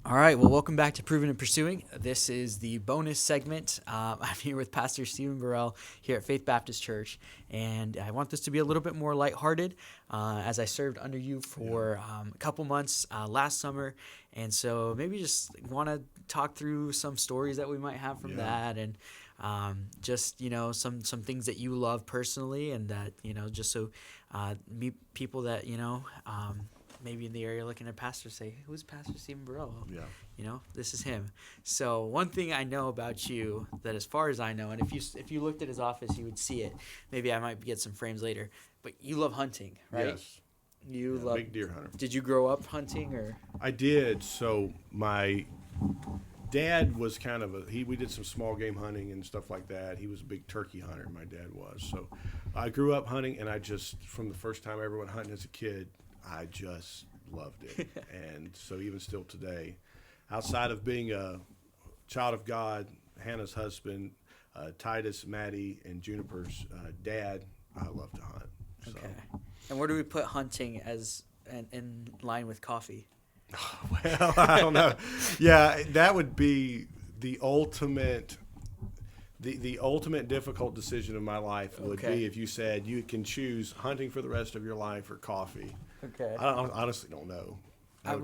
All right, well, welcome back to Proven and Pursuing. This is the bonus segment. I'm here with Pastor Stephen Burrell here at Faith Baptist Church, and I want this to be a little bit more lighthearted as I served under you for a couple months last summer, and so maybe just want to talk through some stories that we might have from that, and just some things that you love personally, and that just so meet people that maybe in the area looking at pastor say, who's Pastor Stephen Burrell? Yeah. This is him. So one thing I know about you that as far as I know, and if you looked at his office, you would see it. Maybe I might get some frames later. But you love hunting, right? Yes. You love big deer hunter. Did you grow up hunting or? I did. So my dad was kind of we did some small game hunting and stuff like that. He was a big turkey hunter, my dad was. So I grew up hunting, and from the first time I ever went hunting as a kid, I just loved it. And so even still today, outside of being a child of God, Hannah's husband, Titus, Maddie, and Juniper's dad, I love to hunt. So. Okay. And where do we put hunting as in line with coffee? Well, I don't know. Yeah, that would be the ultimate. The ultimate difficult decision of my life would be if you said you can choose hunting for the rest of your life or coffee. Okay. I honestly don't know. I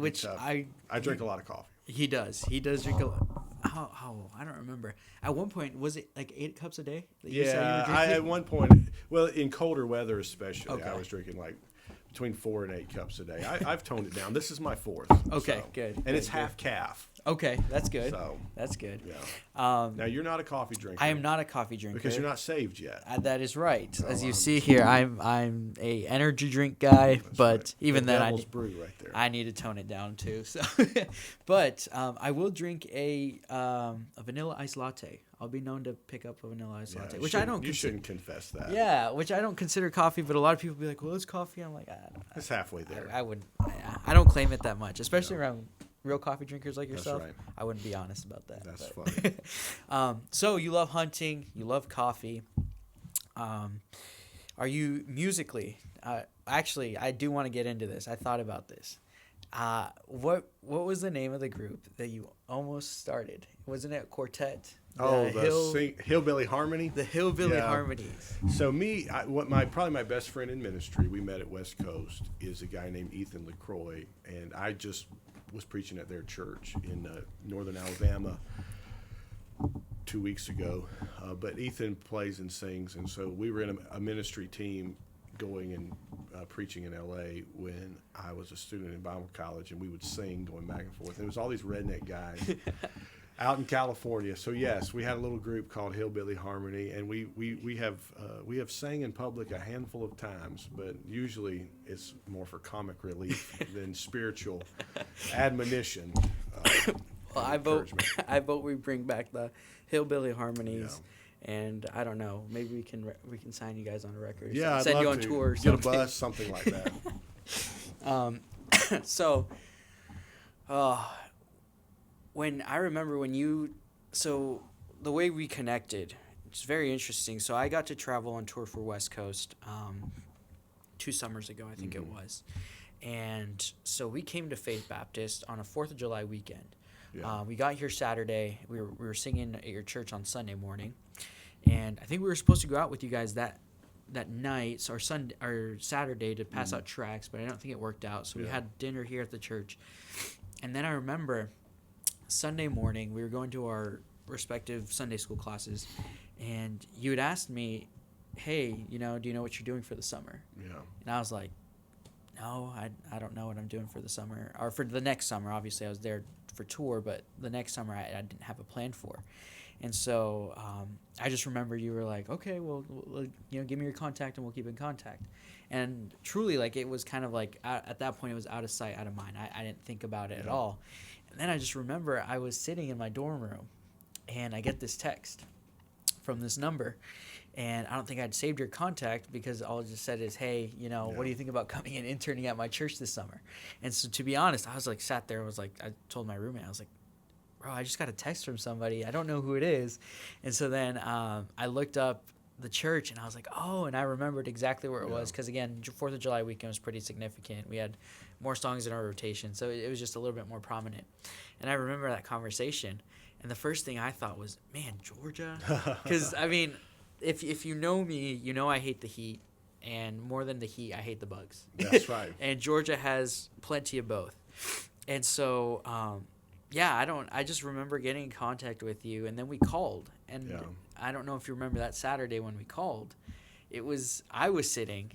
drink a lot of coffee. He does drink a lot. How I don't remember. At one point, was it like 8 cups a day? That you said you were drinking? at one point, well, in colder weather especially, I was drinking like between 4 and 8 cups a day. I've toned it down. This is my 4th. Okay, good. And it's half calf. Okay, that's good. So that's good. Yeah. Now you're not a coffee drinker. I am not a coffee drinker because you're not saved yet. That is right. As you see here, I'm a energy drink guy, That's but right. even the then, devil's brew right there. I need to tone it down too. So, but I will drink a vanilla ice latte. I'll be known to pick up a vanilla ice latte, which I don't. You shouldn't confess that. Yeah, which I don't consider coffee, but a lot of people be like, "Well, it's coffee." I'm like, it's halfway there. I wouldn't. I don't claim it that much, especially around real coffee drinkers like yourself. That's right. I wouldn't be honest about that. That's funny. So you love hunting, you love coffee. Are you musically? Actually, I do want to get into this. I thought about this. What was the name of the group that you almost started? Wasn't it a quartet? Hillbilly Harmony. The Hillbilly Harmonies. So probably my best friend in ministry, we met at West Coast, is a guy named Ethan LaCroix, and I just was preaching at their church in northern Alabama 2 weeks ago. But Ethan plays and sings, and so we were in a ministry team going and preaching in L.A. when I was a student in Bible college, and we would sing going back and forth. And it was all these redneck guys out in California. So yes, we had a little group called Hillbilly Harmony, and we have sang in public a handful of times, but usually it's more for comic relief than spiritual admonition. Well, I vote we bring back the Hillbilly Harmonies. Yeah. And I don't know, maybe we can sign you guys on a record. Yeah, I'd send love you on to. tour or Get something. a bus, something like that. So, so the way we connected, it's very interesting. So I got to travel on tour for West Coast 2 summers ago, I think it was. And so we came to Faith Baptist on a 4th of July weekend. Yeah. We got here Saturday. We were singing at your church on Sunday morning. And I think we were supposed to go out with you guys that night or Saturday to pass out tracts, but I don't think it worked out. So we had dinner here at the church. And then I remember Sunday morning, we were going to our respective Sunday school classes, and you had asked me, hey, do you know what you're doing for the summer? Yeah. And I was like, no, I don't know what I'm doing for the summer, or for the next summer. Obviously, I was there for tour, but the next summer I didn't have a plan for. And so I just remember you were like, okay, well, give me your contact and we'll keep in contact. And truly, like, it was kind of like, at that point, it was out of sight, out of mind. I didn't think about it at all. And then I just remember I was sitting in my dorm room, and I get this text from this number. And I don't think I'd saved your contact because all it just said is, hey, what do you think about coming and interning at my church this summer? And so, to be honest, I was like, sat there, I told my roommate, I was like, bro, I just got a text from somebody. I don't know who it is. And so then I looked up the church, and I was like, oh, and I remembered exactly where it was because, again, 4th of July weekend was pretty significant. We had more songs in our rotation. So it was just a little bit more prominent. And I remember that conversation. And the first thing I thought was, man, Georgia? Because, I mean, if you know me, you know I hate the heat. And more than the heat, I hate the bugs. That's right. And Georgia has plenty of both. And so, I just remember getting in contact with you, and then we called. And I don't know if you remember that Saturday when we called. I was sitting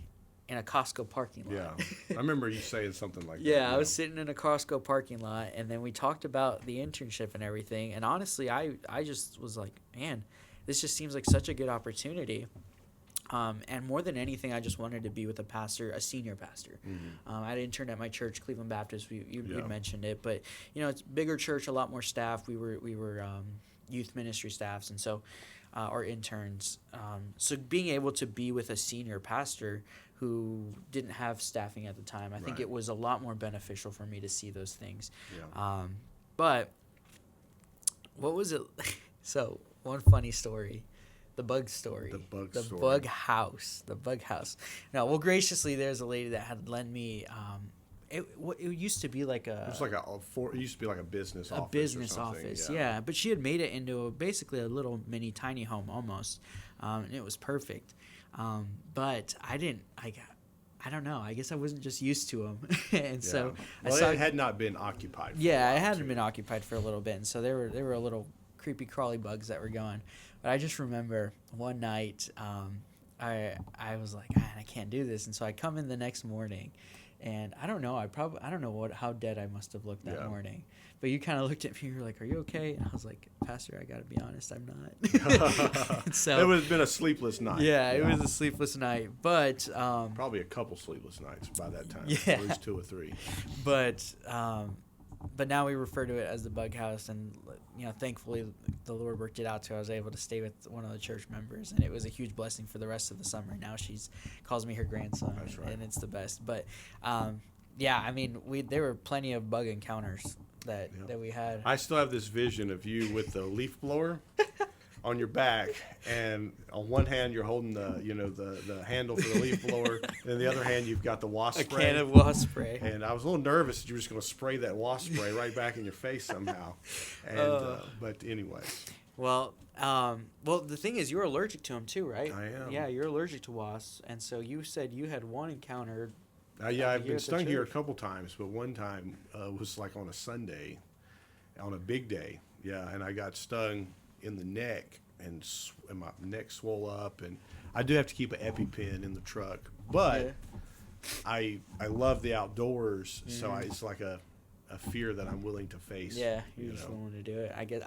in a Costco parking lot. Yeah. I remember you saying something like that. Yeah, I was sitting in a Costco parking lot, and then we talked about the internship and everything. And honestly, I just was like, man, this just seems like such a good opportunity. And more than anything, I just wanted to be with a senior pastor. Mm-hmm. I interned at my church, Cleveland Baptist. You mentioned it, but it's bigger church, a lot more staff. We were youth ministry staffs, and so our interns. So being able to be with a senior pastor who didn't have staffing at the time, I think it was a lot more beneficial for me to see those things. Yeah. But what was it? So one funny story. The bug story. The bug house. The bug house. Now, well, graciously, there's a lady that had lent me. It used to be like a. It used to be like a business office. A business office, yeah. But she had made it into basically a little mini tiny home almost, and it was perfect. But I don't know. I guess I wasn't just used to them, and so it had not been occupied. It hadn't been occupied for a little bit, and so there were a little creepy crawly bugs that were going. But I just remember one night, I was like, I can't do this, and so I come in the next morning, and I don't know how dead I must have looked that morning. But you kind of looked at me, you were like, "Are you okay?" And I was like, "Pastor, I got to be honest, I'm not." So it would have been a sleepless night. Yeah, it was a sleepless night, but probably a couple sleepless nights by that time. Yeah, at least 2 or 3. But now we refer to it as the bug house, and thankfully the Lord worked it out too. I was able to stay with one of the church members, and it was a huge blessing for the rest of the summer. Now calls me her grandson, That's right. And it's the best. But there were plenty of bug encounters that we had. I still have this vision of you with the leaf blower on your back, and on one hand you're holding the handle for the leaf blower, and in the other hand you've got the wasp spray. A can of wasp spray. And I was a little nervous that you were just going to spray that wasp spray right back in your face somehow. And but anyway. Well, the thing is, you're allergic to them too, right? I am. Yeah, you're allergic to wasps, and so you said you had one encounter. I've been stung here a couple times, but one time was like on a Sunday, on a big day. Yeah, and I got stung in the neck, and my neck swole up, and I do have to keep an EpiPen in the truck, but I love the outdoors, so it's like a fear that I'm willing to face. Yeah, you're just willing to do it. I guess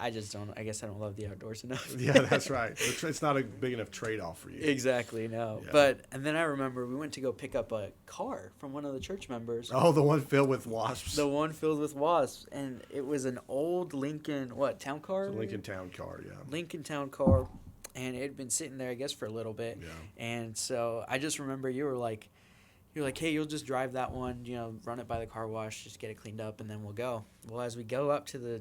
I don't love the outdoors enough. Yeah, that's right. It's not a big enough trade-off for you. Exactly, no. Yeah. And then I remember we went to go pick up a car from one of the church members. Oh, the one filled with wasps. The one filled with wasps, and it was an old Lincoln town car? It's a Lincoln town car, yeah. Lincoln town car, and it had been sitting there, I guess, for a little bit. Yeah. And so I just remember you were like, hey, you'll just drive that one, run it by the car wash, just get it cleaned up, and then we'll go. Well, as we go up to the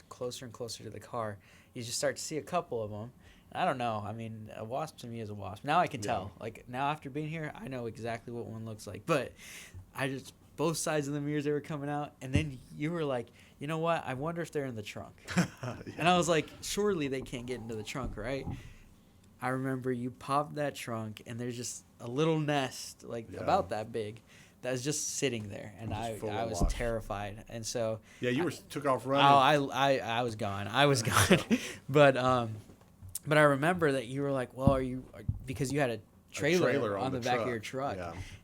closer and closer to the car, you just start to see a couple of them. I don't know. I mean, a wasp to me is a wasp. Now I can tell. Like, now after being here, I know exactly what one looks like. But both sides of the mirrors, they were coming out, and then you were like, you know what? I wonder if they're in the trunk. Yeah. And I was like, surely they can't get into the trunk, right? I remember you popped that trunk, and there's just a little nest, about that big, that was just sitting there, and I was terrified, and so you took off running. Oh, I was gone. But I remember that you were like, well, because you had a trailer on the back of your truck,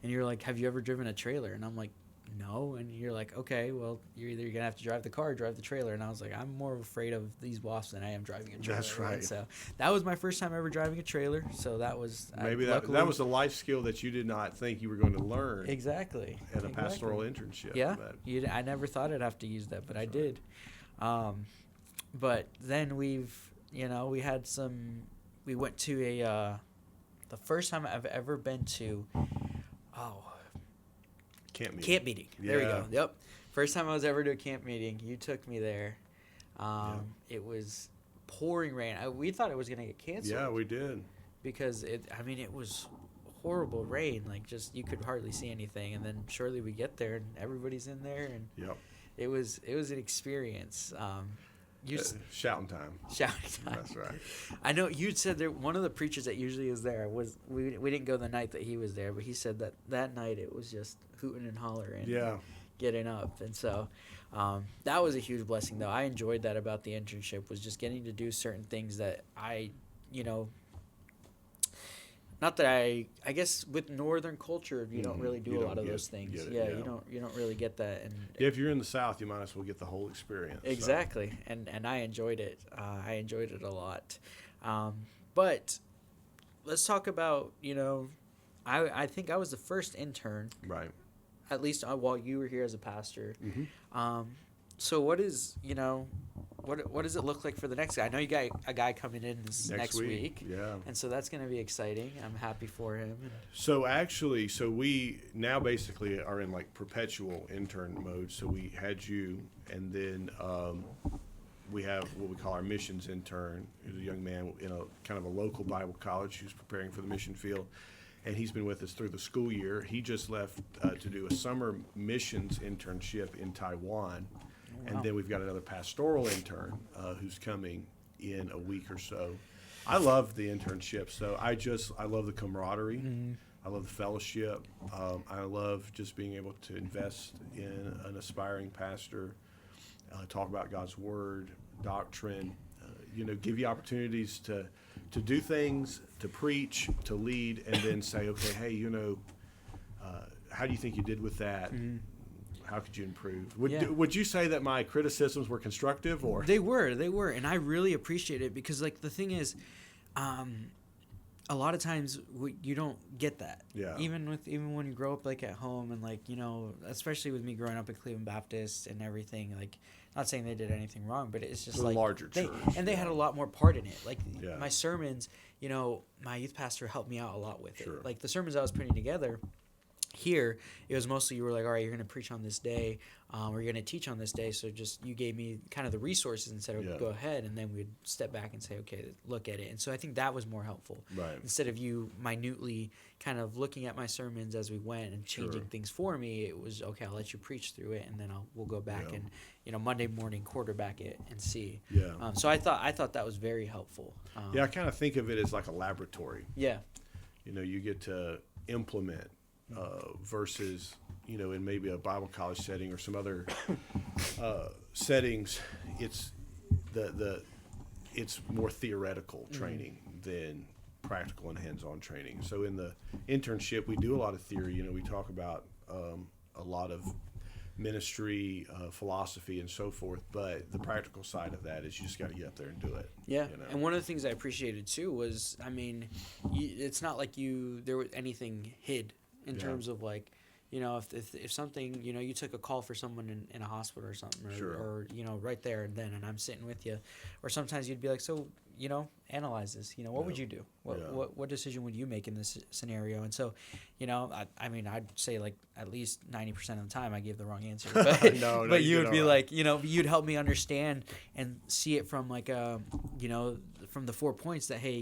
and you were like, have you ever driven a trailer? And I'm like, no. And you're like, okay, well, you're either gonna have to drive the car or drive the trailer. And I was like, I'm more afraid of these wasps than I am driving a trailer. That's right. And so that was my first time ever driving a trailer. So that was maybe that was a life skill that you did not think you were going to learn. Exactly. At a pastoral internship. Yeah. I never thought I'd have to use that, but I did. But then we went to the first time I've ever been to. Camp meeting. There we go. Yep. First time I was ever to a camp meeting, you took me there. It was pouring rain. We thought it was going to get canceled. Yeah, we did. Because it was horrible rain, like just you could hardly see anything. And then shortly we get there and everybody's in there, and Yep. it was an experience. Shouting time. Shouting time. That's right. I know you'd said there one of the preachers that usually is there was we didn't go the night that he was there, but he said that night it was just hooting and hollering, Yeah. getting up, and so that was a huge blessing. Though I enjoyed that about the internship, was just getting to do certain things that I, not that I guess with Northern culture you don't really do You a don't lot of get- those things. get it, Yeah, yeah. you don't really get that, and Yeah, if you're in the South, you might as well get the whole experience. so. exactly, and I enjoyed it. I enjoyed it a lot. But let's talk about, I think I was the first intern, Right. at least while you were here as a pastor. Mm-hmm. So what is, what does it look like for the next guy? I know you got a guy coming in this next week. Yeah. And so that's going to be exciting. I'm happy for him. So actually, we now basically are in like perpetual intern mode. So we had you, and then we have what we call our missions intern, who's a young man in a kind of a local Bible college who's preparing for the mission field. And he's been with us through the school year. He just left to do a summer missions internship in Taiwan. Wow. And then we've got another pastoral intern who's coming in a week or so. I love the internship. So I love the camaraderie. Mm-hmm. I love the fellowship. I love just being able to invest in an aspiring pastor, talk about God's word, doctrine, give you opportunities to do things, to preach, to lead, and then say, okay, hey, how do you think you did with that? Mm-hmm. How could you improve? Yeah. Would you say that my criticisms were constructive, or They were, and I really appreciate it because, like, the thing is, a lot of times you don't get that. Yeah. Even when you grow up like at home and like especially with me growing up at Cleveland Baptist and everything, like, not saying they did anything wrong, but it's just The like larger they, church, and they yeah. had a lot more part in it. Like Yeah. my sermons, my youth pastor helped me out a lot with Sure. it. Like the sermons I was putting together. Here, it was mostly you were like, all right, you're going to preach on this day, or you're going to teach on this day. So just you gave me kind of the resources and said, okay, Yeah. go ahead. And then we'd step back and say, okay, look at it. And so I think that was more helpful. Right. Instead of you minutely kind of looking at my sermons as we went and changing Sure. things for me, it was, okay, I'll let you preach through it. And then we'll go back Yeah. and, Monday morning quarterback it and see. Yeah. So I thought that was very helpful. I kind of think of it as like a laboratory. Yeah. You get to implement versus, in maybe a Bible college setting or some other settings, it's it's more theoretical training than practical and hands-on training. So in the internship, we do a lot of theory. We talk about a lot of ministry, philosophy, and so forth. But the practical side of that is you just got to get up there and do it. Yeah, and one of the things I appreciated too was, it's not like there was anything hid in Yeah. terms of like, if something, you took a call for someone in a hospital or something, or, Sure. or right there and then, and I'm sitting with you, or sometimes you'd be like, so, analyze this, what would Yeah. you do? What, Yeah. what decision would you make in this scenario? And so, I'd say like at least 90% of the time I gave the wrong answer, but, No, but you you did would be all like, you'd help me understand and see it from like from the 4 points that, hey,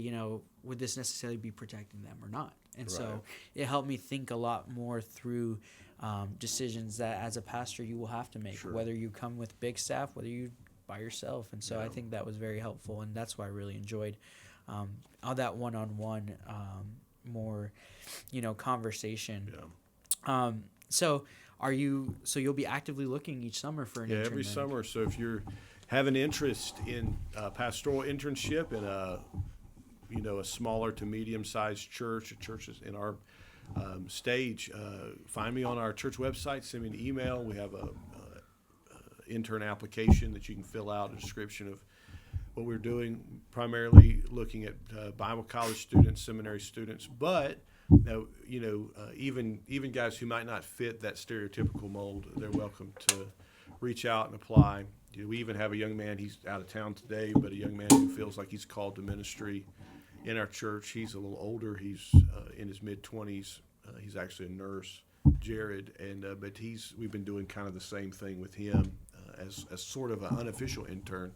would this necessarily be protecting them or not? And so Right. it helped me think a lot more through decisions that as a pastor you will have to make, Sure. whether you come with big staff, whether you by yourself. And so I Yeah. think that was very helpful, and that's why I really enjoyed all that one-on-one more conversation. Yeah. So you'll be actively looking each summer for an Yeah, intern every then? summer. So if you're have an interest in pastoral internship in a smaller to medium-sized church, churches in our stage, find me on our church website. Send me an email. We have a intern application that you can fill out, a description of what we're doing, primarily looking at Bible college students, seminary students, but even guys who might not fit that stereotypical mold, they're welcome to reach out and apply. We even have a young man, he's out of town today, but a young man who feels like he's called to ministry in our church. He's a little older. He's in his mid-20s. He's actually a nurse, Jared, and but we've been doing kind of the same thing with him as sort of an unofficial intern.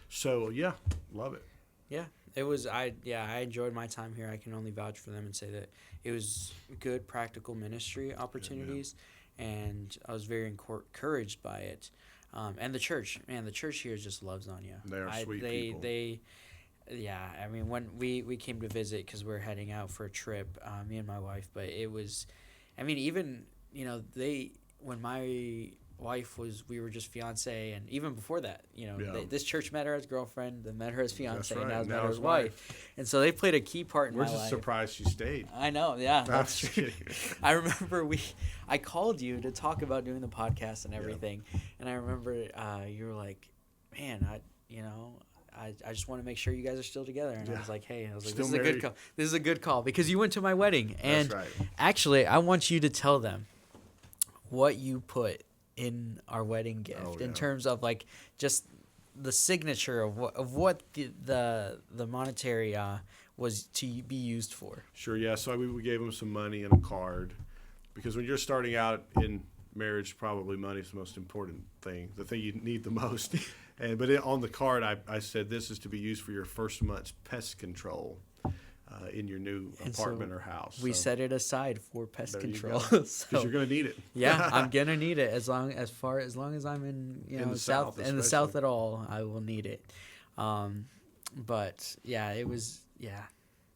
So yeah, love it. Yeah, It was I enjoyed my time here. I can only vouch for them and say that it was good practical ministry opportunities, and I was very encouraged by it. And the church, man, the church here just loves on you. They are sweet people. Yeah, I mean, when we came to visit because we're heading out for a trip, me and my wife, but it was, I mean, even, when my wife we were just fiance, and even before that, this church met her as girlfriend, then met her as fiance, That's right. now met Now her as as wife. And so they played a key part in We're my just life. surprised she stayed. I know, yeah, that's just true. kidding. I remember I called you to talk about doing the podcast and everything, and I remember you were like, man, I just want to make sure you guys are still together. And I was like, hey, Still this is a married. good call. This is a good call because you went to my wedding. And That's right. actually, I want you to tell them what you put in our wedding gift in terms of like just the signature of what the monetary was to be used for. Sure, yeah. So we gave them some money and a card, because when you're starting out in marriage, probably money is the most important thing, the thing you need the most. But on the card, I said, this is to be used for your first month's pest control in your new apartment or house. We set it aside for pest control. Because you're going to need it. Yeah, I'm gonna need it as long as I'm in the south South, in the south at all. I will need it. But yeah, it was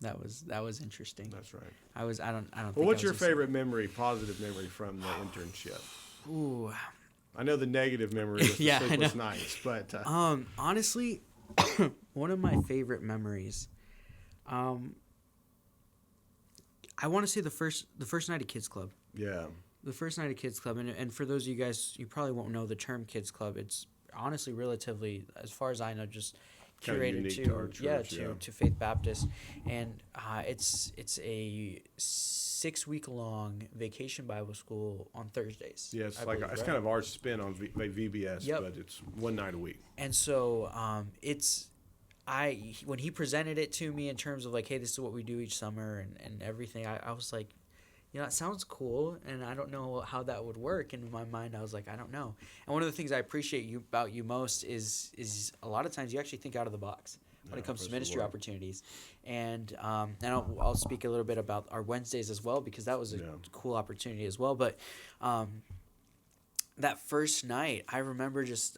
that was interesting. That's right. I don't. Well, what's your favorite memory, positive memory from the internship? Ooh. I know the negative memory was the sleepless nights, but honestly, one of my favorite memories. I want to say the first night of Kids Club. Yeah. The first night of Kids Club, and for those of you guys, you probably won't know the term Kids Club. It's honestly relatively, as far as I know, just curated to our church, to Faith Baptist, and it's a 6-week long vacation Bible school on Thursdays. Yeah, it's kind of our spin on VBS, but it's one night a week. And so when he presented it to me in terms of like, hey, this is what we do each summer and everything, I was like, it sounds cool, and I don't know how that would work. And in my mind, I was like, I don't know. And one of the things I appreciate about you most is a lot of times you actually think out of the box when it comes to ministry opportunities. And I'll speak a little bit about our Wednesdays as well, because that was a cool opportunity as well. But that first night, I remember just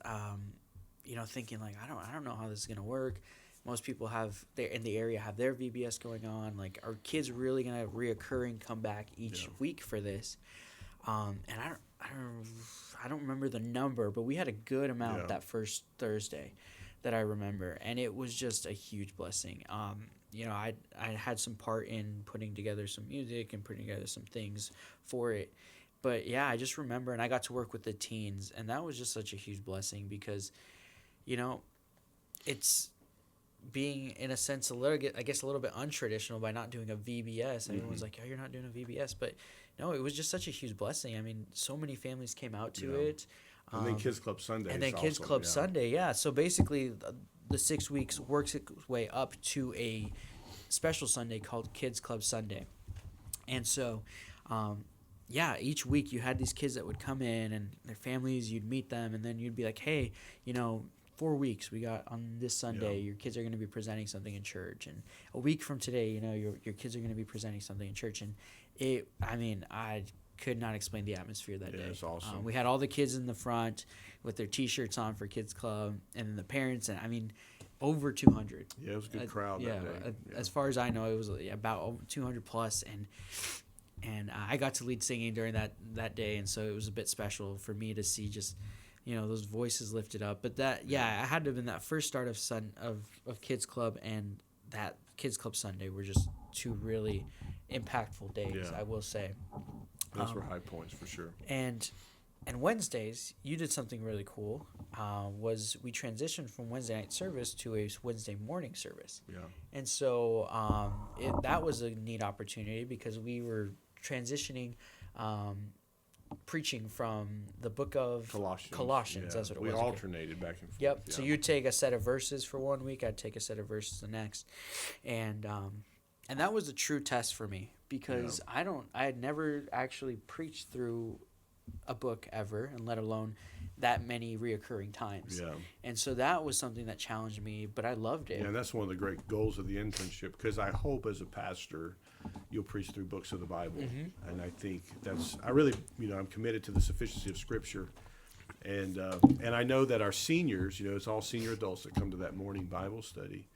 thinking like, I don't know how this is gonna work. Most people in the area have their VBS going on. Like, are kids really gonna reoccurring come back each week for this? And I don't remember the number, but we had a good amount that first Thursday that I remember, and it was just a huge blessing. I had some part in putting together some music and putting together some things for it. But yeah, I just remember, and I got to work with the teens, and that was just such a huge blessing because, it's being in a sense a little bit untraditional by not doing a VBS. Everyone's like, oh, you're not doing a VBS, but no, it was just such a huge blessing. I mean, so many families came out to it. And then Kids Club Sunday. And then Kids Club Sunday, yeah. So basically, the 6 weeks works its way up to a special Sunday called Kids Club Sunday. And so, each week you had these kids that would come in and their families, you'd meet them, and then you'd be like, hey, 4 weeks we got on this Sunday, your kids are going to be presenting something in church, and a week from today, your kids are going to be presenting something in church. And I could not explain the atmosphere that day. It's awesome. We had all the kids in the front with their T-shirts on for Kids Club, and then the parents, and over 200. Yeah, it was a good crowd that day. As far as I know, it was about 200 plus, and I got to lead singing during that day, and so it was a bit special for me to see just those voices lifted up. But I had to have been that first start of Kids Club, and that Kids Club Sunday were just two really impactful days, I will say. Those were high points for sure. And Wednesdays, you did something really cool. Was we transitioned from Wednesday night service to a Wednesday morning service. Yeah. And so that was a neat opportunity because we were transitioning, preaching from the book of Colossians. That's what it was. We alternated back and forth. Yep. Yeah. So you'd take a set of verses for 1 week. I'd take a set of verses the next, and that was a true test for me because I had never actually preached through a book ever, and let alone that many reoccurring times. Yeah. And so that was something that challenged me, but I loved it. Yeah, and that's one of the great goals of the internship, because I hope as a pastor you'll preach through books of the Bible. And I think I really, I'm committed to the sufficiency of Scripture. And I know that our seniors, it's all senior adults that come to that morning Bible study.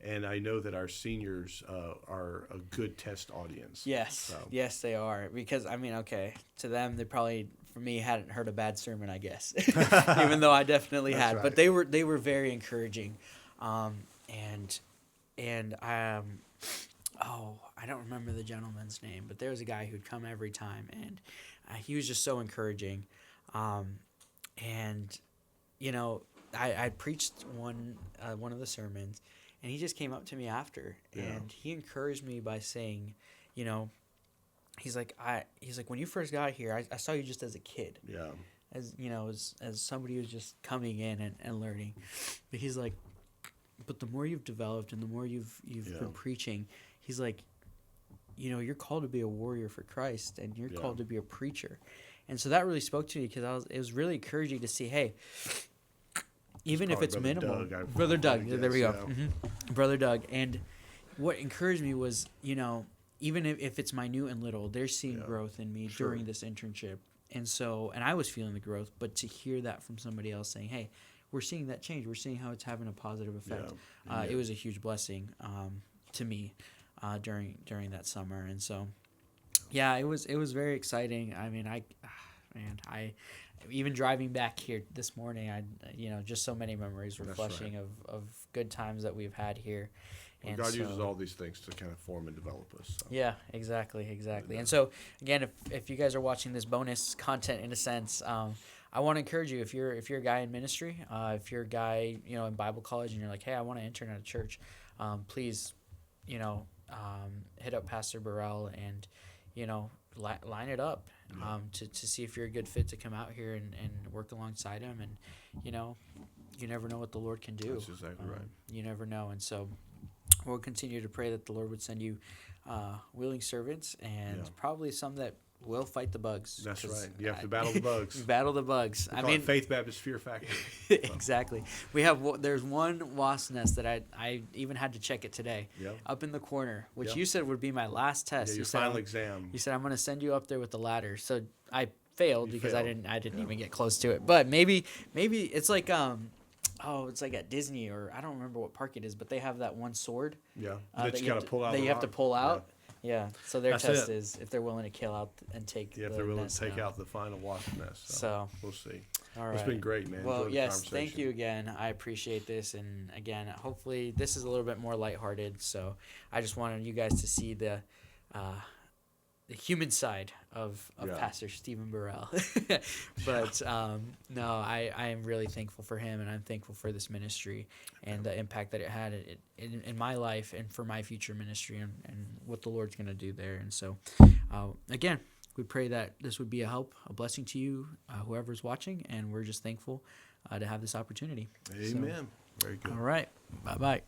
And I know that our seniors are a good test audience. Yes, So. yes, they are. Because, to them, they probably, for me, hadn't heard a bad sermon, I guess. Even though I definitely had. Right. But they were very encouraging. I don't remember the gentleman's name, but there was a guy who'd come every time, and he was just so encouraging. I preached one of the sermons, and he just came up to me after, and he encouraged me by saying, he's like, when you first got here, I saw you just as a kid. Yeah. As somebody who's just coming in and learning. But he's like, but the more you've developed and the more you've been preaching, he's like, you're called to be a warrior for Christ, and you're called to be a preacher. And so that really spoke to me, because it was really encouraging to see, hey, even if it's minimal. Brother Doug, there we go. Yeah. Mm-hmm. Brother Doug. And what encouraged me was, even if it's minute and little, they're seeing growth in me during this internship. And I was feeling the growth, but to hear that from somebody else saying, hey, we're seeing that change. We're seeing how it's having a positive effect. It was a huge blessing to me during that summer. And so, it was very exciting. I even driving back here this morning, just so many memories were flushing of good times that we've had here. And God uses all these things to kind of form and develop us. So. Yeah, exactly. And so, again, if you guys are watching this bonus content, in a sense, I want to encourage you, if you're a guy in ministry, if you're a guy, in Bible college, and you're like, hey, I want to intern at a church, please, hit up Pastor Burrell and, line it up to see if you're a good fit to come out here and work alongside him. And, you never know what the Lord can do. That's exactly right. You never know. And so we'll continue to pray that the Lord would send you willing servants, and probably some that will fight the bugs. That's right. You have to battle the bugs. Battle the bugs. We call it Faith Baptist Fear Factor. Exactly. There's one wasp nest that I even had to check it today. Up in the corner, which you said would be my last test. Yeah, your final exam. You said, I'm going to send you up there with the ladder. So I failed because I didn't even get close to it. But maybe it's like it's like at Disney, or I don't remember what park it is, but they have that one sword. That you got to pull out. That you have to pull out. Yeah. So their test it. is if they're willing to kill out and take. Yeah, if they're willing to take out the final wasp nest. So we'll see. All right. It's been great, man. Well, yes, thank you again. I appreciate this, and again, hopefully this is a little bit more lighthearted. So I just wanted you guys to see the human side of Pastor Stephen Burrell. But no, I am really thankful for him, and I'm thankful for this ministry and the impact that it had in my life and for my future ministry, and what the Lord's going to do there. And so, again, we pray that this would be a help, a blessing to you, whoever's watching, and we're just thankful to have this opportunity. Amen. Very good. All right. Bye-bye.